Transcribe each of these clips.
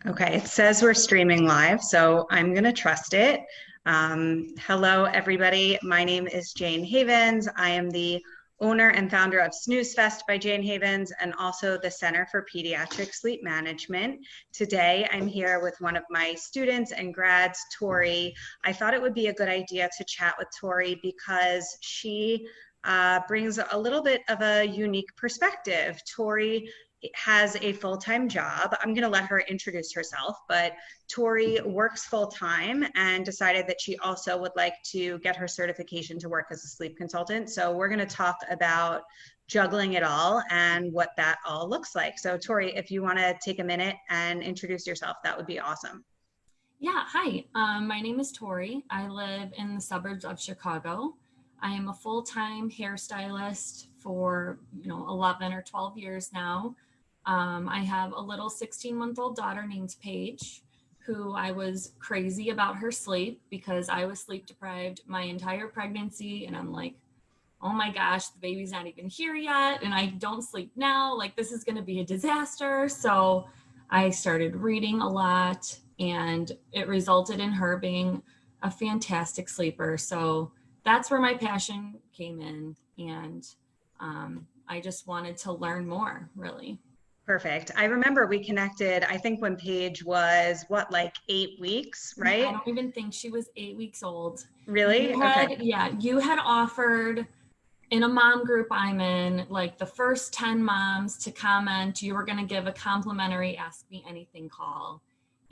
Okay, it says we're streaming live, so I'm going to trust it. Hello, everybody. My name is Jayne Havens. I am the owner and founder of Snooze Fest by Jayne Havens and also the Center for Pediatric Sleep Management. Today, I'm here with one of my students and grads, Tori. I thought it would be a good idea to chat with Tori because she brings a little bit of a unique perspective. Tori has a full-time job. I'm going to let her introduce herself, but Tori works full-time and decided that she also would like to get her certification to work as a sleep consultant. So we're going to talk about juggling it all and what that all looks like. So Tori, if you want to take a minute and introduce yourself, that would be awesome. Yeah, hi. My name is Tori. I live in the suburbs of Chicago. I am a full-time hairstylist for 11 or 12 years now. I have a little 16-month-old daughter named Paige, who I was crazy about her sleep because I was sleep deprived my entire pregnancy. And I'm like, oh my gosh, the baby's not even here yet. And I don't sleep now. Like, this is going to be a disaster. So I started reading a lot and it resulted in her being a fantastic sleeper. So that's where my passion came in. And I just wanted to learn more, really. Perfect. I remember we connected, I think when Paige was like 8 weeks, right? I don't even think she was 8 weeks old. Really? Okay. You had offered in a mom group I'm in, like the first 10 moms to comment, you were going to give a complimentary Ask Me Anything call.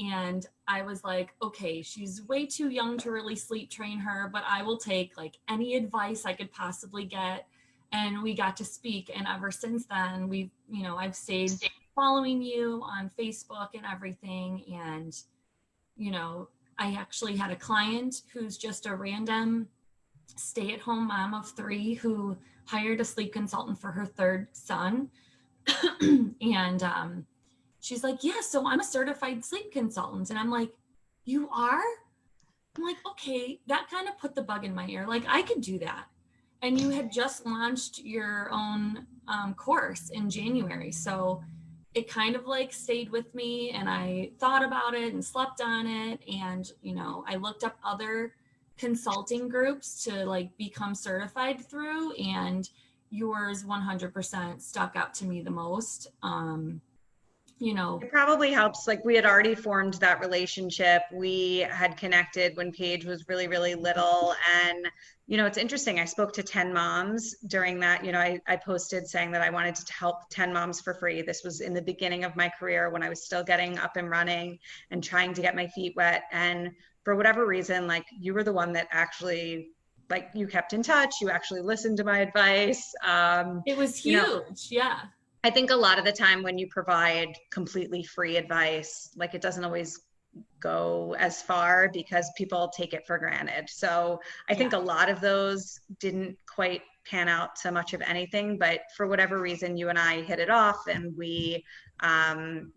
And I was like, okay, she's way too young to really sleep train her, but I will take like any advice I could possibly get. And we got to speak. And ever since then, I've stayed following you on Facebook and everything. And, I actually had a client who's just a random stay-at-home mom of 3 who hired a sleep consultant for her 3rd son. And she's like, yeah, so I'm a certified sleep consultant. And I'm like, you are? I'm like, okay, that kind of put the bug in my ear. Like, I could do that. And you had just launched your own course in January. So it kind of like stayed with me and I thought about it and slept on it. And, I looked up other consulting groups to like become certified through, and yours 100% stuck out to me the most. It probably helps. Like we had already formed that relationship. We had connected when Paige was really, really little. And, it's interesting. I spoke to 10 moms during that. I posted saying that I wanted to help 10 moms for free. This was in the beginning of my career when I was still getting up and running and trying to get my feet wet. And for whatever reason, like you were the one that actually, like, you kept in touch. You actually listened to my advice. It was huge. Yeah. I think a lot of the time when you provide completely free advice, like it doesn't always go as far because people take it for granted. So I think a lot of those didn't quite pan out to much of anything, but for whatever reason, you and I hit it off and we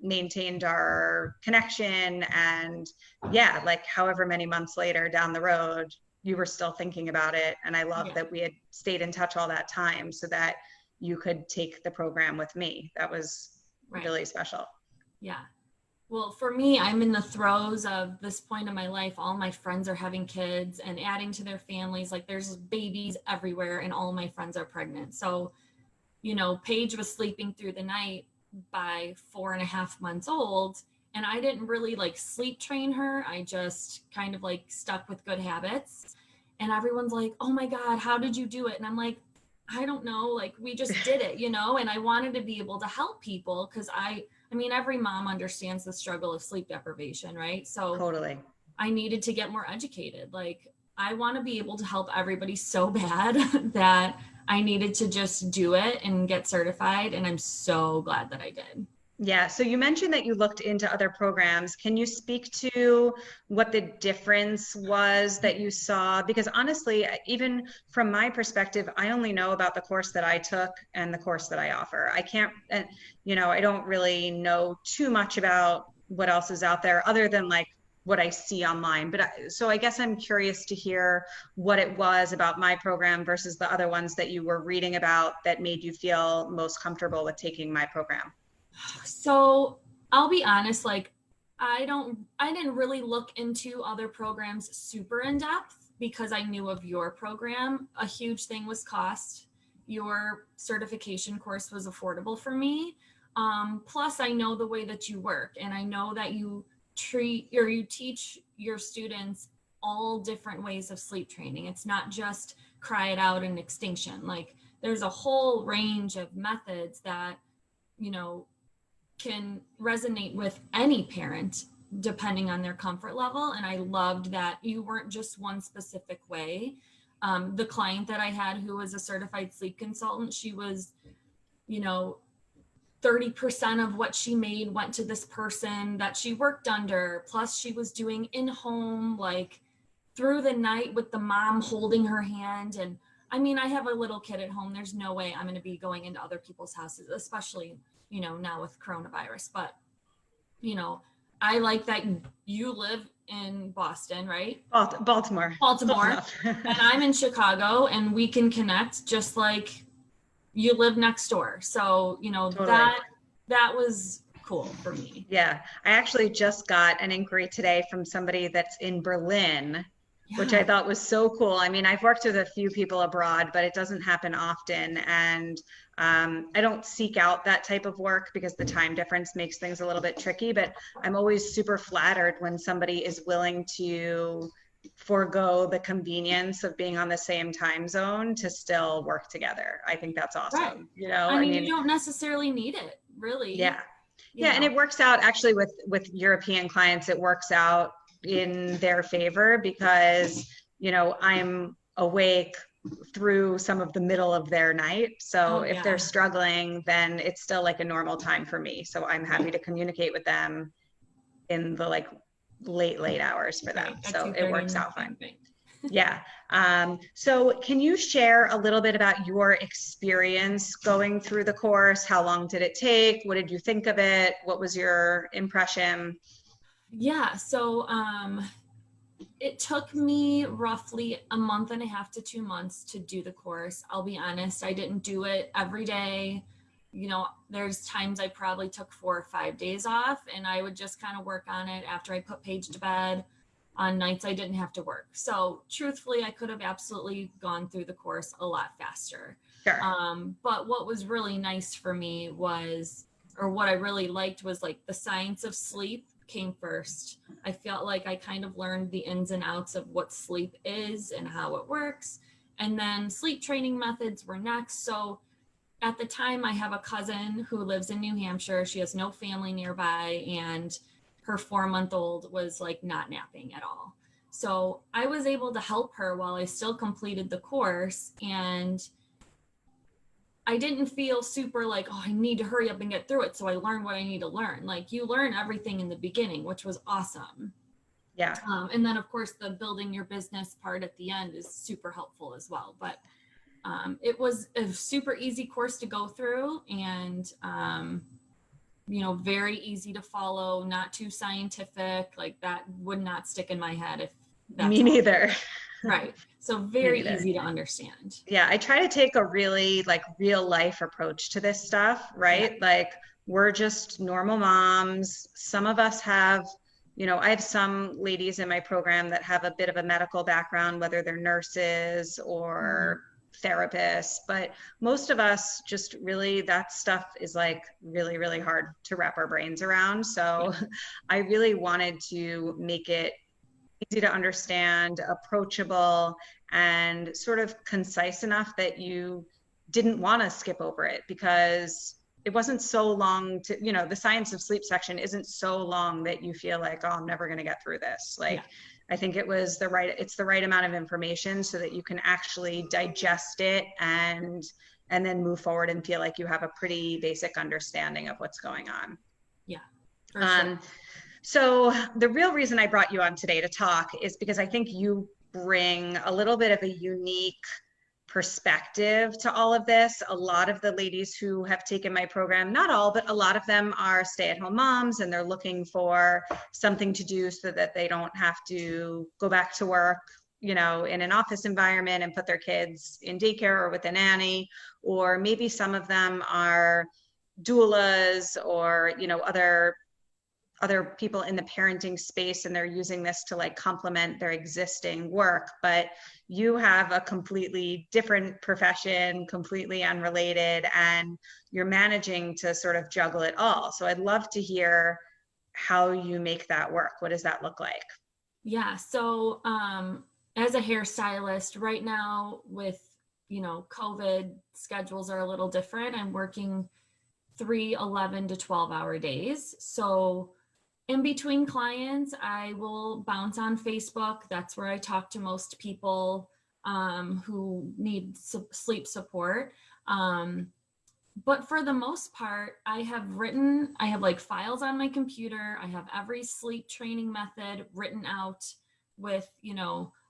maintained our connection. And yeah, like however many months later down the road, you were still thinking about it. And I love that we had stayed in touch all that time so that you could take the program with me. That was really special. Yeah. Well, for me, I'm in the throes of this point in my life. All my friends are having kids and adding to their families. Like there's babies everywhere and all my friends are pregnant. So, Paige was sleeping through the night by 4.5 months old. And I didn't really like sleep train her. I just kind of like stuck with good habits. And everyone's like, oh my God, how did you do it? And I'm like, I don't know, like we just did it, and I wanted to be able to help people because I mean, every mom understands the struggle of sleep deprivation, right? So totally. I needed to get more educated. Like I want to be able to help everybody so bad that I needed to just do it and get certified. And I'm so glad that I did. Yeah. So you mentioned that you looked into other programs. Can you speak to what the difference was that you saw? Because honestly, even from my perspective, I only know about the course that I took and the course that I offer. I can't, I don't really know too much about what else is out there other than like what I see online. But so I guess I'm curious to hear what it was about my program versus the other ones that you were reading about that made you feel most comfortable with taking my program. So I'll be honest, like I didn't really look into other programs super in depth because I knew of your program. A huge thing was cost. Your certification course was affordable for me. Plus I know the way that you work, and I know that you teach your students all different ways of sleep training. It's not just cry it out and extinction. Like, there's a whole range of methods that, you know, can resonate with any parent depending on their comfort level. And I loved that you weren't just one specific way. The client that I had who was a certified sleep consultant, she was, you know, 30% of what she made went to this person that she worked under. Plus she was doing in-home, like through the night with the mom holding her hand. And I mean, I have a little kid at home. There's no way I'm going to be going into other people's houses, especially, you know, now with coronavirus. But, you know, I like that you live in Boston, right? Baltimore. And I'm in Chicago, and we can connect just like you live next door. So, you know, Totally. that was cool for me. Yeah. I actually just got an inquiry today from somebody that's in Berlin, which I thought was so cool. I mean, I've worked with a few people abroad, but it doesn't happen often. And I don't seek out that type of work because the time difference makes things a little bit tricky, but I'm always super flattered when somebody is willing to forego the convenience of being on the same time zone to still work together. I think that's awesome. Right. You know, I mean, you don't necessarily need it, really. Yeah. Yeah. And it works out actually with European clients, it works out in their favor because, you know, I'm awake through some of the middle of their night. So if they're struggling, then it's still like a normal time for me. So I'm happy to communicate with them in the like late hours for them. So it works out fine. Yeah. So can you share a little bit about your experience going through the course? How long did it take? What did you think of it? What was your impression? Yeah. So, it took me roughly a month and a half to 2 months to do the course. I'll be honest, I didn't do it every day. You know, there's times I probably took 4 or 5 days off, and I would just kind of work on it after I put Paige to bed on nights I didn't have to work. So truthfully, I could have absolutely gone through the course a lot faster. Sure. But what was really nice for me was, or what I really liked was like the science of sleep came first. I felt like I kind of learned the ins and outs of what sleep is and how it works. And then sleep training methods were next. So at the time, I have a cousin who lives in New Hampshire. She has no family nearby, and her 4-month-old was like not napping at all. So I was able to help her while I still completed the course. And I didn't feel super like, oh, I need to hurry up and get through it. So I learned what I need to learn. Like, you learn everything in the beginning, which was awesome. Yeah. And then of course the building your business part at the end is super helpful as well. But it was a super easy course to go through, and you know, very easy to follow, not too scientific. Like, that would not stick in my head if that's me neither. Right. So very easy to understand. Yeah. I try to take a really like real life approach to this stuff, right? Yeah. Like, we're just normal moms. Some of us have, you know, I have some ladies in my program that have a bit of a medical background, whether they're nurses or therapists, but most of us just really, that stuff is like really, really hard to wrap our brains around. So I really wanted to make it easy to understand, approachable, and sort of concise enough that you didn't want to skip over it, because it wasn't so long to, you know, the science of sleep section isn't so long that you feel like, oh, I'm never going to get through this. Like, I think it's the right amount of information so that you can actually digest it and then move forward and feel like you have a pretty basic understanding of what's going on. Yeah. For sure. So the real reason I brought you on today to talk is because I think you bring a little bit of a unique perspective to all of this. A lot of the ladies who have taken my program, not all, but a lot of them are stay-at-home moms, and they're looking for something to do so that they don't have to go back to work, you know, in an office environment and put their kids in daycare or with a nanny. Or maybe some of them are doulas or, you know, other other people in the parenting space and they're using this to like complement their existing work, but you have a completely different profession, completely unrelated, and you're managing to sort of juggle it all. So I'd love to hear how you make that work. What does that look like? Yeah. So, as a hairstylist right now with, COVID, schedules are a little different. I'm working 11 to 12-hour days. So in between clients, I will bounce on Facebook. That's where I talk to most people who need sleep support. But for the most part, I have like files on my computer. I have every sleep training method written out with,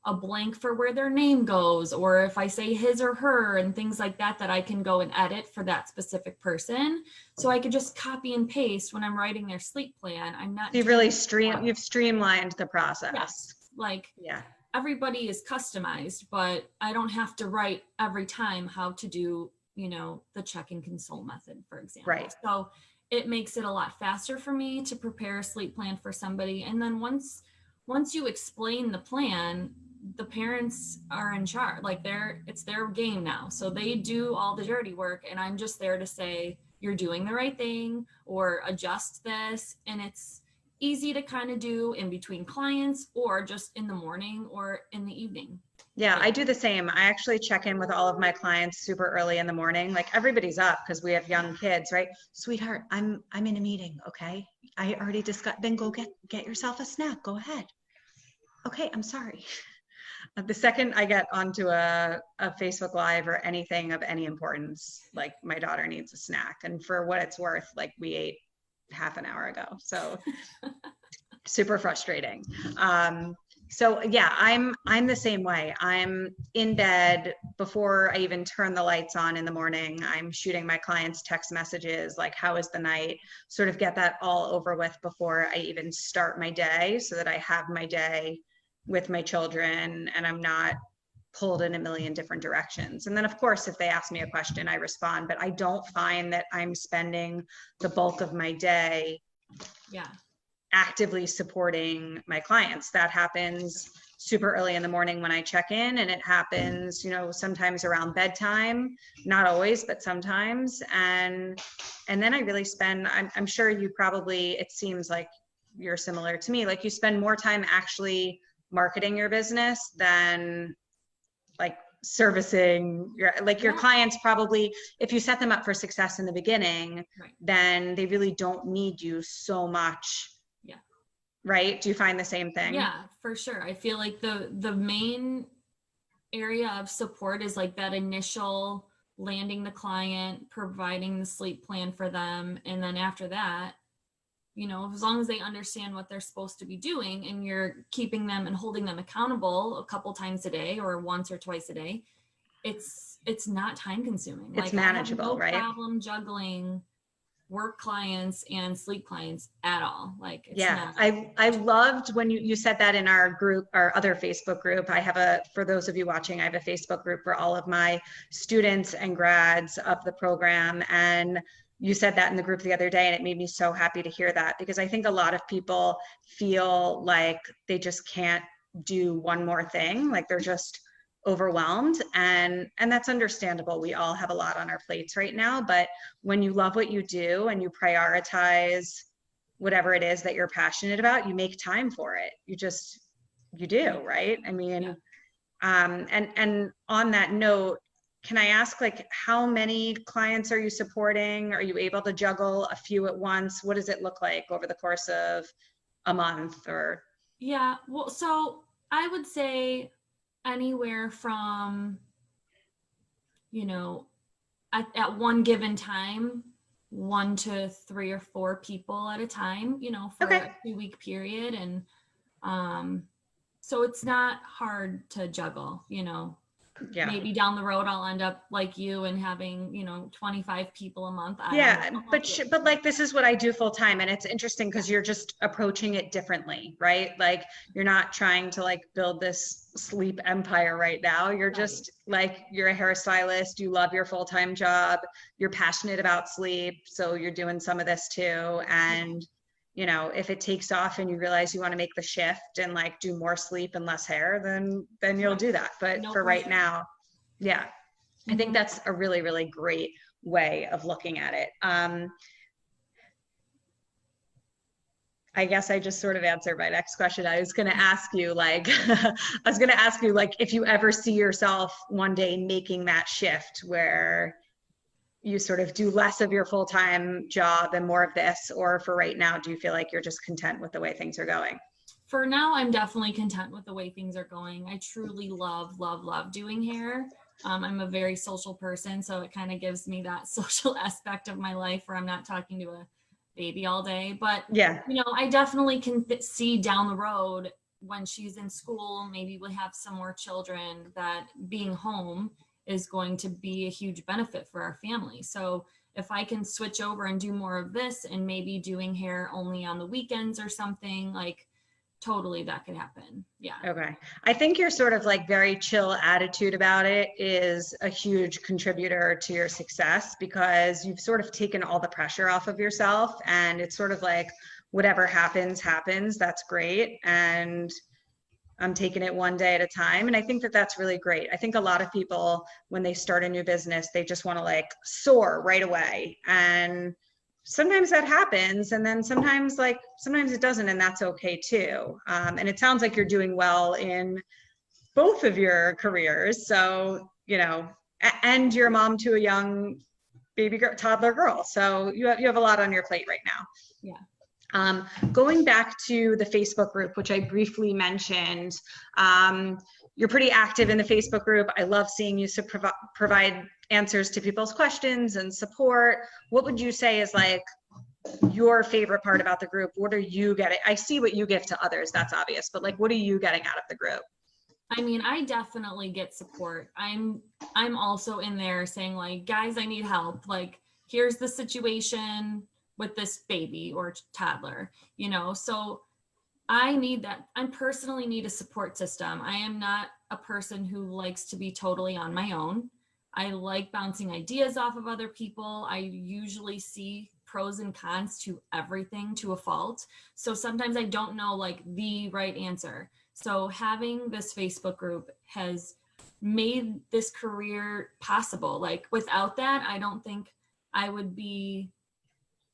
a blank for where their name goes, or if I say his or her and things like that, that I can go and edit for that specific person. So I could just copy and paste when I'm writing their sleep plan. I'm not. You've streamlined the process. Yes. Like, yeah. Everybody is customized, but I don't have to write every time how to do, the check and console method, for example. Right. So it makes it a lot faster for me to prepare a sleep plan for somebody. And then once you explain the plan, the parents are in charge. Like it's their game now. So they do all the dirty work, and I'm just there to say, you're doing the right thing, or adjust this. And it's easy to kind of do in between clients, or just in the morning or in the evening. Yeah, I do the same. I actually check in with all of my clients super early in the morning. Like everybody's up because we have young kids, right? Sweetheart, I'm in a meeting, okay? I already discussed, then go get yourself a snack. Go ahead. Okay, I'm sorry. The second I get onto a Facebook Live or anything of any importance, like my daughter needs a snack. And for what it's worth, like we ate half an hour ago. So super frustrating. So yeah, I'm the same way. I'm in bed before I even turn the lights on in the morning. I'm shooting my clients text messages like, how is the night? Sort of get that all over with before I even start my day, so that I have my day with my children and I'm not pulled in a million different directions. And then of course, if they ask me a question, I respond, but I don't find that I'm spending the bulk of my day actively supporting my clients. That happens super early in the morning when I check in, and it happens, sometimes around bedtime, not always, but sometimes. And then I really spend, I'm sure you probably, it seems like you're similar to me, like you spend more time actually marketing your business than like servicing your clients. Probably if you set them up for success in the beginning, then they really don't need you so much. Right? Do you find the same thing? Yeah, for sure. I feel like the main area of support is like that initial landing the client, providing the sleep plan for them. And then after that, as long as they understand what they're supposed to be doing, and you're keeping them and holding them accountable a couple times a day or once or twice a day, it's not time consuming. It's like manageable, I have no right? problem juggling work clients and sleep clients at all. Like, it's not. I loved when you said that in our group, our other Facebook group. For those of you watching, I have a Facebook group for all of my students and grads of the program. And you said that in the group the other day, and it made me so happy to hear that, because I think a lot of people feel like they just can't do one more thing. Like they're just overwhelmed, and that's understandable. We all have a lot on our plates right now, but when you love what you do and you prioritize whatever it is that you're passionate about, you make time for it. You do, right? I mean, and on that note, can I ask, like, how many clients are you supporting? Are you able to juggle a few at once? What does it look like over the course of a month? Or well, so I would say anywhere from, at one given time, 1 to 3 or 4 people at a time, for a 2-week period. And so it's not hard to juggle, maybe down the road I'll end up like you and having 25 people a month. But like, this is what I do full time, and it's interesting because you're just approaching it differently, right? Like, you're not trying to like build this sleep empire right now. You're just like, you're a hairstylist, you love your full-time job, you're passionate about sleep, so you're doing some of this too, and you know, if it takes off and you realize you want to make the shift and like do more sleep and less hair, then you'll do that. But No for right pressure. now, yeah, I think that's a really, really great way of looking at it. I guess I just sort of answered my next question. I was going to ask you like, if you ever see yourself one day making that shift where you sort of do less of your full-time job and more of this, or for right now, do you feel like you're just content with the way things are going? For now, I'm definitely content with the way things are going. I truly love, love, love doing hair. I'm a very social person, so it kind of gives me that social aspect of my life where I'm not talking to a baby all day. But, Yeah. you know, I definitely can see down the road when she's in school, maybe we'll have some more children, that being home is going to be a huge benefit for our family. So if I can switch over and do more of this and maybe doing hair only on the weekends or something, like totally that could happen. Yeah. Okay. I think your sort of like very chill attitude about it is a huge contributor to your success, because you've sort of taken all the pressure off of yourself, and it's sort of like whatever happens, happens. That's great. And I'm taking it one day at a time. And I think that that's really great. I think a lot of people, when they start a new business, they just want to like soar right away. And sometimes that happens. And then sometimes it doesn't. And that's okay too. And it sounds like you're doing well in both of your careers. So, you know, and you're a mom to a young baby girl, toddler girl. So you have a lot on your plate right now. Yeah. Going back to the Facebook group, which I briefly mentioned, you're pretty active in the Facebook group. I love seeing you provide answers to people's questions and support. What would you say is like your favorite part about the group? What are you getting? I see what you give to others, that's obvious, but like, what are you getting out of the group? I mean, I definitely get support. I'm also in there saying like, guys, I need help. Like, here's the situation with this baby or toddler, you know? So I need that. I personally need a support system. I am not a person who likes to be totally on my own. I like bouncing ideas off of other people. I usually see pros and cons to everything to a fault. So sometimes I don't know like the right answer. So having this Facebook group has made this career possible. Like without that, I don't think I would be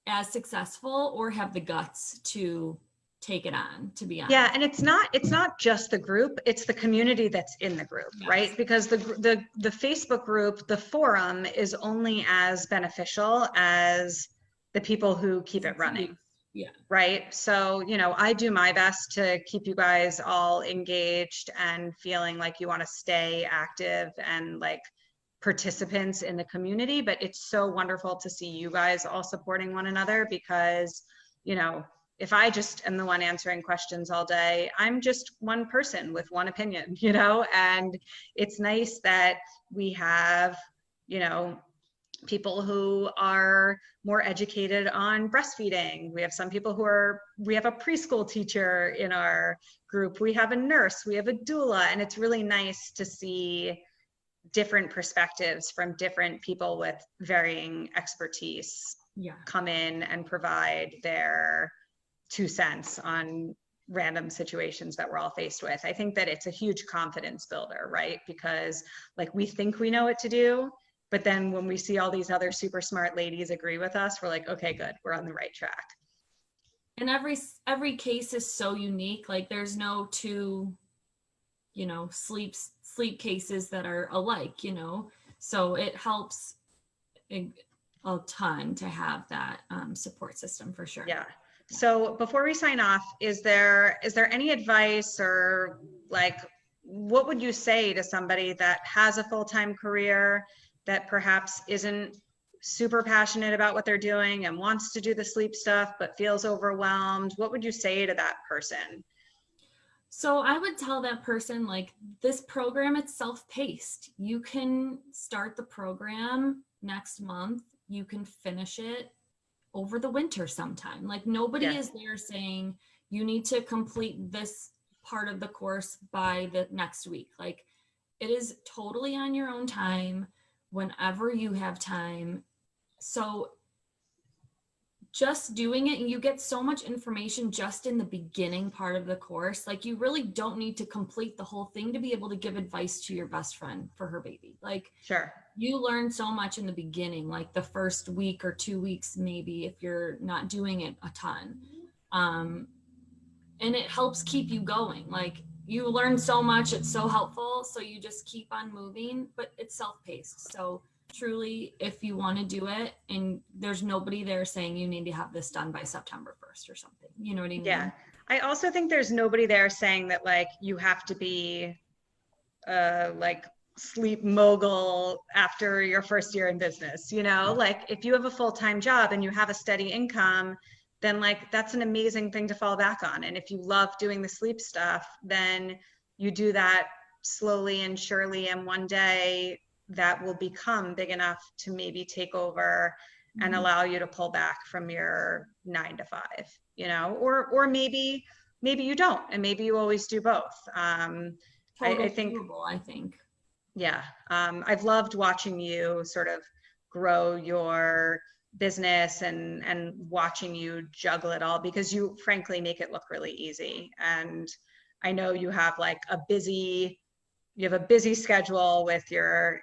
as successful or have the guts to take it on, to be honest. Yeah, and it's not just the group, it's the community that's in the group, Yes. right? Because the Facebook group, the forum, is only as beneficial as the people who keep it running. Yeah. Right. So, you know, I do my best to keep you guys all engaged and feeling like you want to stay active and like participants in the community. But it's so wonderful to see you guys all supporting one another, because, you know, if I just am the one answering questions all day, I'm just one person with one opinion, you know, and it's nice that we have, you know, people who are more educated on breastfeeding. We have some people we have a preschool teacher in our group. We have a nurse, we have a doula, and it's really nice to see different perspectives from different people with varying expertise come in and provide their 2 cents on random situations that we're all faced with. I think that it's a huge confidence builder, right? Because like we think we know what to do, but then when we see all these other super smart ladies agree with us, we're like, okay, good, we're on the right track. And every case is so unique. Like there's no two, you know, sleep cases that are alike, you know? So it helps a ton to have that support system for sure. Yeah. So before we sign off, is there any advice, or like, what would you say to somebody that has a full-time career that perhaps isn't super passionate about what they're doing and wants to do the sleep stuff, but feels overwhelmed? What would you say to that person? So I would tell that person, like, this program, it's self-paced. You can start the program next month. You can finish it over the winter sometime. Like nobody is there saying you need to complete this part of the course by the next week. Like it is totally on your own time, whenever you have time. So just doing it, and you get so much information just in the beginning part of the course. Like, you really don't need to complete the whole thing to be able to give advice to your best friend for her baby. Like, Sure. you learn so much in the beginning, like the first week or 2 weeks, maybe, if you're not doing it a ton. And it helps keep you going. Like, you learn so much, it's so helpful. So you just keep on moving, but it's self-paced. So truly, if you want to do it, and there's nobody there saying you need to have this done by September 1st or something, you know what I mean? Yeah. I also think there's nobody there saying that like you have to be like sleep mogul after your first year in business, you know, like if you have a full-time job and you have a steady income, then like that's an amazing thing to fall back on. And if you love doing the sleep stuff, then you do that slowly and surely, and one day that will become big enough to maybe take over and allow you to pull back from your 9 to 5, you know, or maybe you don't, and maybe you always do both. Totally I think doable, I think. yeah. I've loved watching you sort of grow your business and watching you juggle it all, because you frankly make it look really easy. And I know you have like a busy schedule with your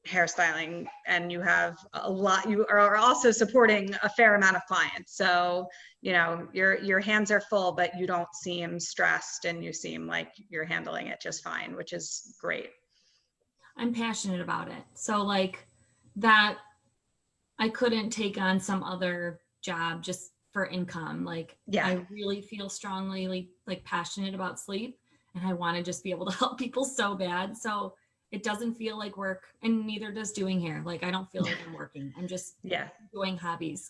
hairstyling, and you have a lot, you are also supporting a fair amount of clients. So, you know, your hands are full, but you don't seem stressed, and you seem like you're handling it just fine, which is great. I'm passionate about it. So like that, I couldn't take on some other job just for income. Like, Yeah. I really feel strongly like passionate about sleep, and I want to just be able to help people so bad. So it doesn't feel like work, and neither does doing hair. Like, I don't feel like I'm working. I'm just doing hobbies.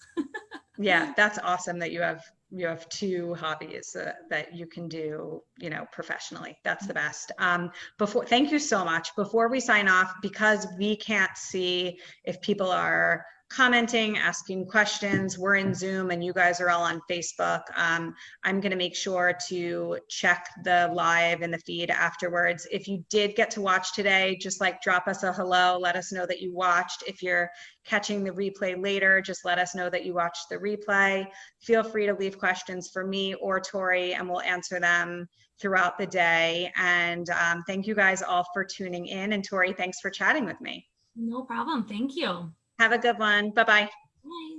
Yeah, that's awesome that you have two hobbies that you can do, you know, professionally. That's the best. Thank you so much. Before we sign off, because we can't see if people are commenting, asking questions, we're in Zoom and you guys are all on Facebook. I'm going to make sure to check the live in the feed afterwards. If you did get to watch today, just like drop us a hello, let us know that you watched. If you're catching the replay later, just let us know that you watched the replay. Feel free to leave questions for me or Tori, and we'll answer them throughout the day. And thank you guys all for tuning in. And Tori, thanks for chatting with me. No problem. Thank you. Have a good one. Bye-bye. Bye.